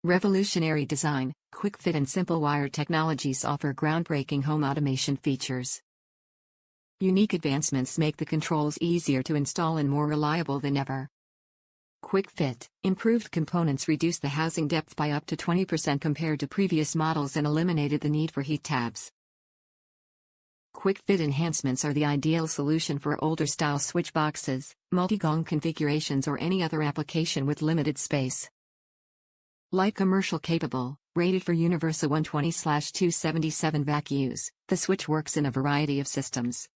Revolutionary design, QuickFit and SimpleWire technologies offer groundbreaking home automation features. Unique advancements make the controls easier to install and more reliable than ever. QuickFit, improved components reduce the housing depth by up to 20% compared to previous models and eliminated the need for heat tabs. QuickFit enhancements are the ideal solution for older-style switch boxes, multi-gang configurations or any other application with limited space. Light commercial capable, rated for universal 120/277 vac use, the switch works in a variety of systems.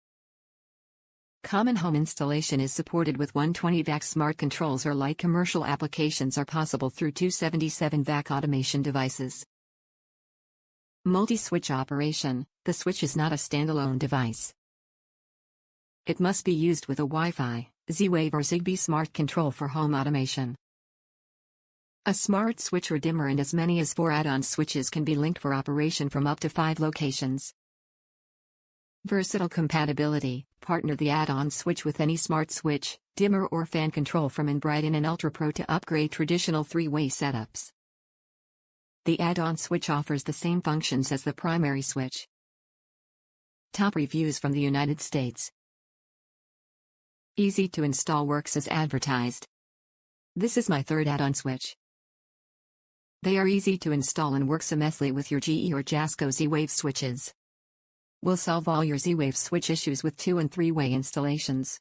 Common home installation is supported with 120 vac smart controls or light commercial applications are possible through 277 vac automation devices. Multi-switch operation, the switch is not a standalone device. It must be used with a Wi-Fi, Z-Wave or ZigBee smart control for home automation. A smart switch or dimmer and as many as 4 add-on switches can be linked for operation from up to 5 locations. Versatile compatibility, partner the add-on switch with any smart switch, dimmer or fan control from Enbrighten and Ultra Pro to upgrade traditional 3-way setups. The add-on switch offers the same functions as the primary switch. Top reviews from the United States. Easy to install, works as advertised. This is my third add-on switch. They are easy to install and work seamlessly with your GE or Jasco Z-Wave switches. We'll solve all your Z-Wave switch issues with 2- and 3-way installations.